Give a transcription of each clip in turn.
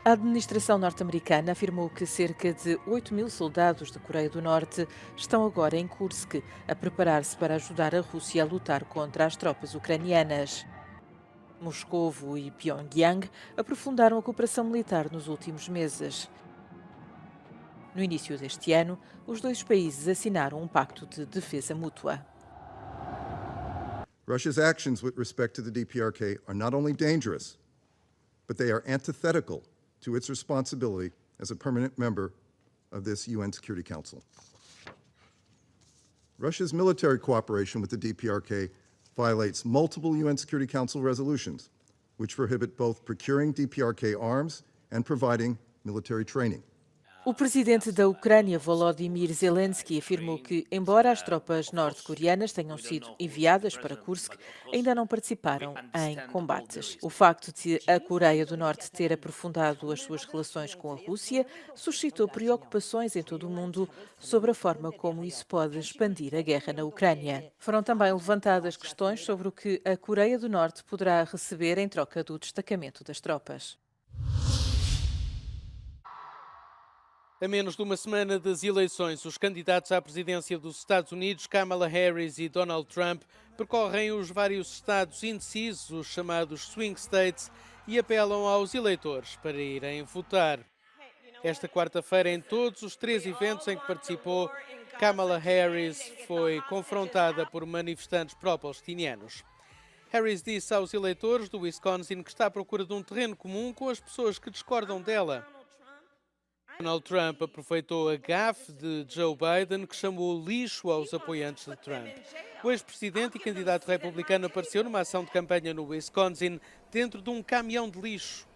A administração norte-americana afirmou que cerca de 8.000 soldados da Coreia do Norte estão agora em Kursk, a preparar-se para ajudar a Rússia a lutar contra as tropas ucranianas. Moscovo e Pyongyang aprofundaram a cooperação militar nos últimos meses. No início deste ano, os dois países assinaram um pacto de defesa mútua. Russia's actions with respect to the DPRK are not only dangerous, but they are antithetical to its responsibility as a permanent member of this UN Security Council. Russia's military cooperation with the DPRK violates multiple UN Security Council resolutions, which prohibit both procuring DPRK arms and providing military training. O presidente da Ucrânia, Volodymyr Zelensky, afirmou que, embora as tropas norte-coreanas tenham sido enviadas para Kursk, ainda não participaram em combates. O facto de a Coreia do Norte ter aprofundado as suas relações com a Rússia suscitou preocupações em todo o mundo sobre a forma como isso pode expandir a guerra na Ucrânia. Foram também levantadas questões sobre o que a Coreia do Norte poderá receber em troca do destacamento das tropas. A menos de uma semana das eleições, os candidatos à presidência dos Estados Unidos, Kamala Harris e Donald Trump, percorrem os vários estados indecisos, os chamados swing states, e apelam aos eleitores para irem votar. Esta quarta-feira, em todos os 3 eventos em que participou, Kamala Harris foi confrontada por manifestantes pró-palestinianos. Harris disse aos eleitores do Wisconsin que está à procura de um terreno comum com as pessoas que discordam dela. Donald Trump aproveitou a gafe de Joe Biden, que chamou lixo aos apoiantes de Trump. O ex-presidente e candidato republicano apareceu numa ação de campanha no Wisconsin dentro de um caminhão de lixo.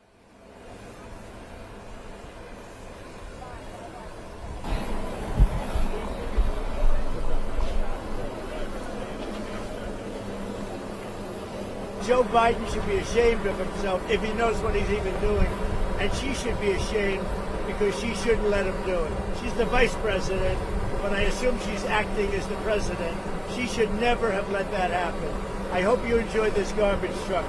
Joe Biden should be ashamed of himself if he knows what he's even doing, and she should be ashamed because she shouldn't let him do it. She's the vice president, but I assume she's acting as the president. She should never have let that happen. I hope you enjoyed this garbage truck.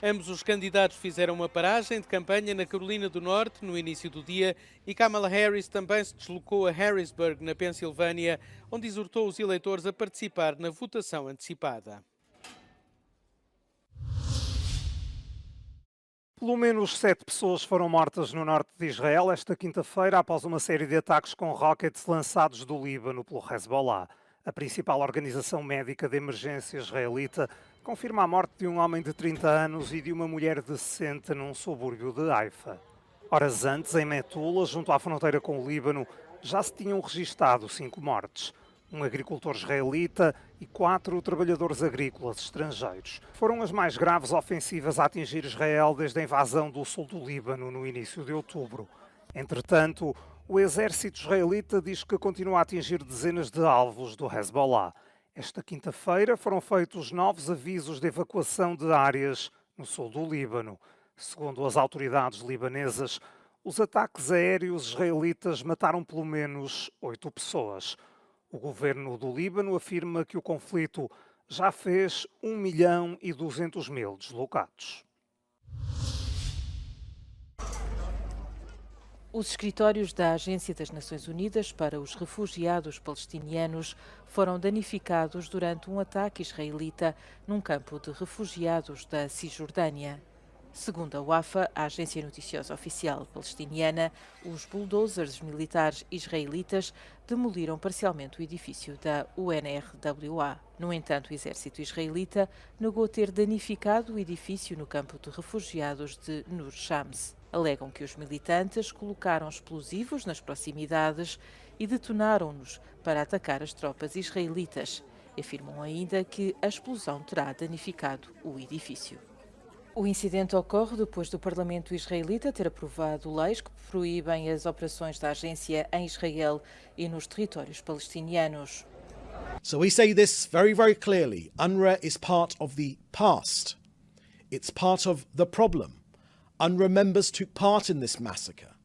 Ambos os candidatos fizeram uma paragem de campanha na Carolina do Norte no início do dia e Kamala Harris também se deslocou a Harrisburg, na Pensilvânia, onde exortou os eleitores a participar na votação antecipada. Pelo menos 7 pessoas foram mortas no norte de Israel esta quinta-feira após uma série de ataques com rockets lançados do Líbano pelo Hezbollah. A principal organização médica de emergência israelita confirma a morte de um homem de 30 anos e de uma mulher de 60 num subúrbio de Haifa. Horas antes, em Metula, junto à fronteira com o Líbano, já se tinham registado 5 mortes. Um agricultor israelita e 4 trabalhadores agrícolas estrangeiros. Foram as mais graves ofensivas a atingir Israel desde a invasão do sul do Líbano no início de outubro. Entretanto, o exército israelita diz que continua a atingir dezenas de alvos do Hezbollah. Esta quinta-feira foram feitos novos avisos de evacuação de áreas no sul do Líbano. Segundo as autoridades libanesas, os ataques aéreos israelitas mataram pelo menos 8 pessoas. O governo do Líbano afirma que o conflito já fez 1.200.000 deslocados. Os escritórios da Agência das Nações Unidas para os Refugiados Palestinianos foram danificados durante um ataque israelita num campo de refugiados da Cisjordânia. Segundo a WAFA, a agência noticiosa oficial palestiniana, os bulldozers militares israelitas demoliram parcialmente o edifício da UNRWA. No entanto, o exército israelita negou ter danificado o edifício no campo de refugiados de Nur Shams. Alegam que os militantes colocaram explosivos nas proximidades e detonaram-nos para atacar as tropas israelitas. Afirmam ainda que a explosão terá danificado o edifício. O incidente ocorre depois do Parlamento israelita ter aprovado leis que proíbem as operações da agência em Israel e nos territórios palestinianos. So we say this very, very clearly. UNRWA is part of the past. It's part of the problem. UNRWA members took part in this massacre.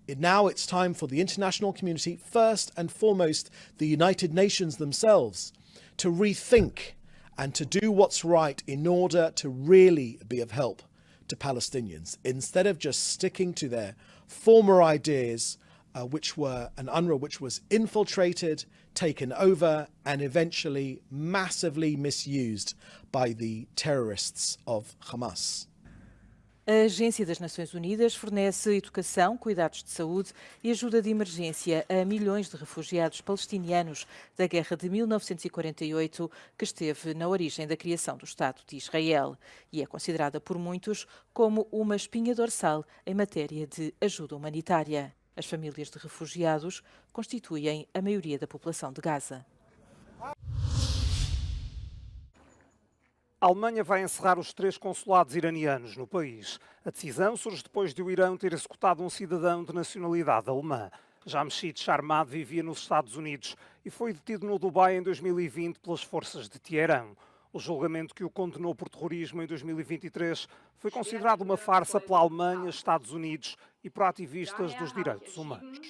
Now it's time for the international community, first and foremost the United Nations themselves, to rethink and to do what's right in order to really be of help to Palestinians, instead of just sticking to their former ideas, which were an UNRWA which was infiltrated, taken over, and eventually massively misused by the terrorists of Hamas. A Agência das Nações Unidas fornece educação, cuidados de saúde e ajuda de emergência a milhões de refugiados palestinianos da guerra de 1948, que esteve na origem da criação do Estado de Israel, e é considerada por muitos como uma espinha dorsal em matéria de ajuda humanitária. As famílias de refugiados constituem a maioria da população de Gaza. A Alemanha vai encerrar os 3 consulados iranianos no país. A decisão surge depois de o Irão ter executado um cidadão de nacionalidade alemã. Jamshid Sharmad vivia nos Estados Unidos e foi detido no Dubai em 2020 pelas forças de Teherão. O julgamento que o condenou por terrorismo em 2023 foi considerado uma farsa pela Alemanha, Estados Unidos e por ativistas dos direitos humanos.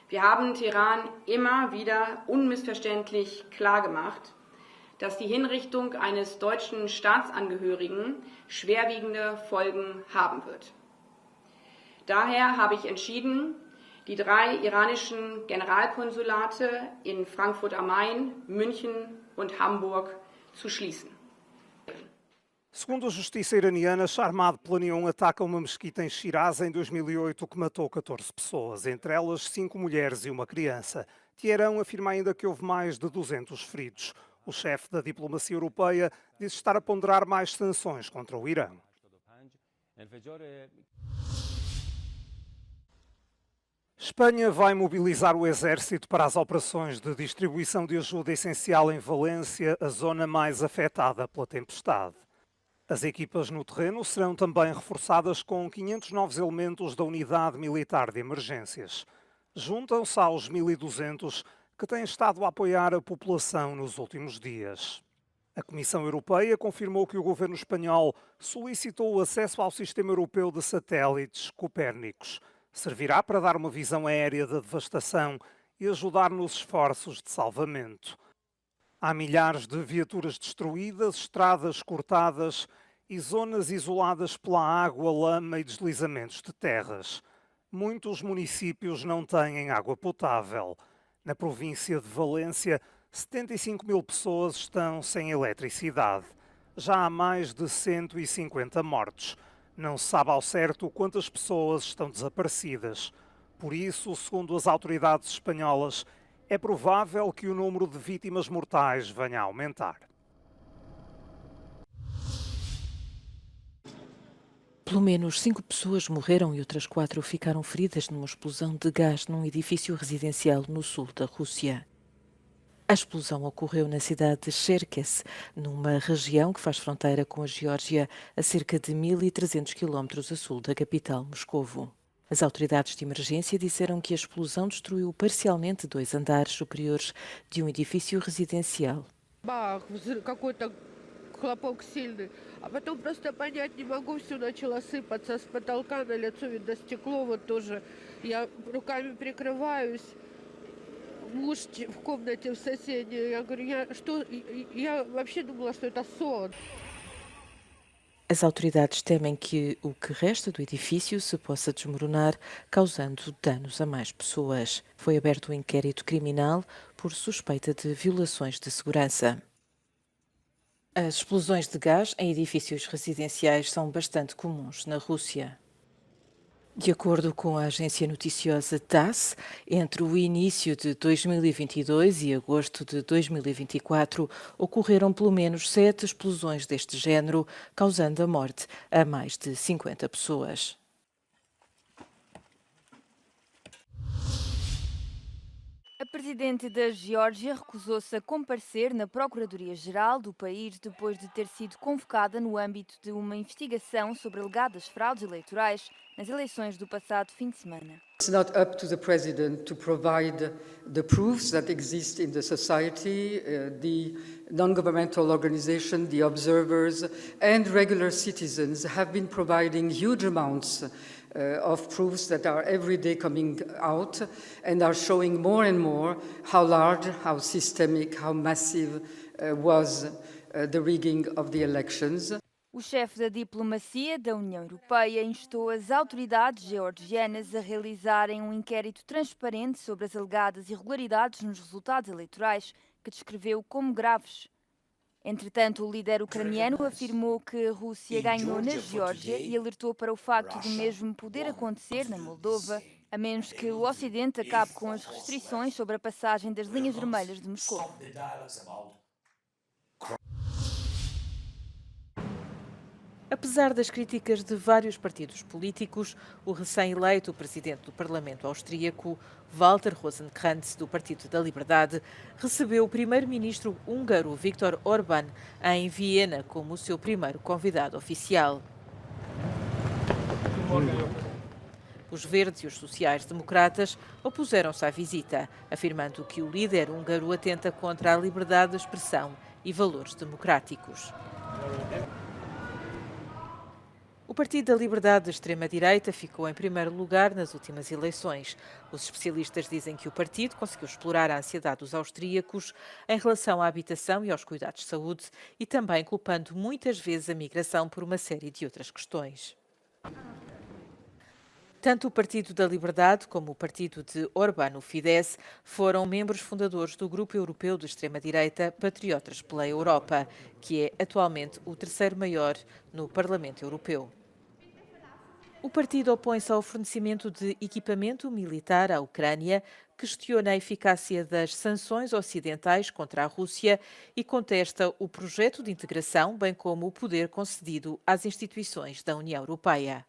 Wir haben Teheran immer wieder unmissverständlich klargemacht, dass die Hinrichtung eines deutschen Staatsangehörigen schwerwiegende Folgen haben wird. Daher habe ich entschieden, die 3 iranischen Generalkonsulate in Frankfurt am Main, München und Hamburg zu schließen. Segundo a justiça iraniana, Sharmad planeou um ataque a uma mesquita em Shiraz em 2008 que matou 14 pessoas, entre elas 5 mulheres e uma criança. Teherão afirma ainda que houve mais de 200 feridos. O chefe da diplomacia europeia diz estar a ponderar mais sanções contra o Irão. Espanha vai mobilizar o exército para as operações de distribuição de ajuda essencial em Valência, a zona mais afetada pela tempestade. As equipas no terreno serão também reforçadas com 500 novos elementos da Unidade Militar de Emergências. Juntam-se aos 1.200 que têm estado a apoiar a população nos últimos dias. A Comissão Europeia confirmou que o governo espanhol solicitou o acesso ao sistema europeu de satélites Copérnicos. Servirá para dar uma visão aérea da devastação e ajudar nos esforços de salvamento. Há milhares de viaturas destruídas, estradas cortadas e zonas isoladas pela água, lama e deslizamentos de terras. Muitos municípios não têm água potável. Na província de Valência, 75 mil pessoas estão sem eletricidade. Já há mais de 150 mortos. Não se sabe ao certo quantas pessoas estão desaparecidas. Por isso, segundo as autoridades espanholas, é provável que o número de vítimas mortais venha a aumentar. Pelo menos 5 pessoas morreram e outras 4 ficaram feridas numa explosão de gás num edifício residencial no sul da Rússia. A explosão ocorreu na cidade de Cherkess, numa região que faz fronteira com a Geórgia, a cerca de 1.300 quilómetros a sul da capital, Moscovo. As autoridades de emergência disseram que a explosão destruiu parcialmente 2 andares superiores de um edifício residencial. Хлопок сильный, а потом просто понять не могу, все начало сыпаться с потолка на лицо, видно стекло вот тоже. Я руками прикрываюсь, муж в комнате в соседней, я говорю, я вообще думала, что это сон. As autoridades temem que o que resta do edifício se possa desmoronar, causando danos a mais pessoas. Foi aberto um inquérito criminal por suspeita de violações de segurança. As explosões de gás em edifícios residenciais são bastante comuns na Rússia. De acordo com a agência noticiosa TASS, entre o início de 2022 e agosto de 2024, ocorreram pelo menos 7 explosões deste género, causando a morte a mais de 50 pessoas. A presidente da Geórgia recusou-se a comparecer na Procuradoria-Geral do país depois de ter sido convocada no âmbito de uma investigação sobre alegadas fraudes eleitorais nas eleições do passado fim de semana. It's not up to the president to provide the proofs that exist in the society, the non-governmental organization, the observers and regular citizens have been providing huge amounts of proofs that are every day coming out and are showing more and more how large, how systemic, how massive was the rigging of the elections. O chefe da diplomacia da União Europeia instou as autoridades georgianas a realizarem um inquérito transparente sobre as alegadas irregularidades nos resultados eleitorais, que descreveu como graves. Entretanto, o líder ucraniano afirmou que a Rússia ganhou na Geórgia e alertou para o facto do mesmo poder acontecer na Moldova, a menos que o Ocidente acabe com as restrições sobre a passagem das linhas vermelhas de Moscou. Apesar das críticas de vários partidos políticos, o recém-eleito presidente do Parlamento austríaco, Walter Rosenkrantz, do Partido da Liberdade, recebeu o primeiro-ministro húngaro Viktor Orbán em Viena como o seu primeiro convidado oficial. Os verdes e os sociais-democratas opuseram-se à visita, afirmando que o líder húngaro atenta contra a liberdade de expressão e valores democráticos. O Partido da Liberdade de extrema-direita ficou em primeiro lugar nas últimas eleições. Os especialistas dizem que o partido conseguiu explorar a ansiedade dos austríacos em relação à habitação e aos cuidados de saúde e também culpando muitas vezes a migração por uma série de outras questões. Tanto o Partido da Liberdade como o partido de Orbán, o Fidesz, foram membros fundadores do Grupo Europeu de Extrema-Direita Patriotas pela Europa, que é atualmente o terceiro maior no Parlamento Europeu. O partido opõe-se ao fornecimento de equipamento militar à Ucrânia, questiona a eficácia das sanções ocidentais contra a Rússia e contesta o projeto de integração, bem como o poder concedido às instituições da União Europeia.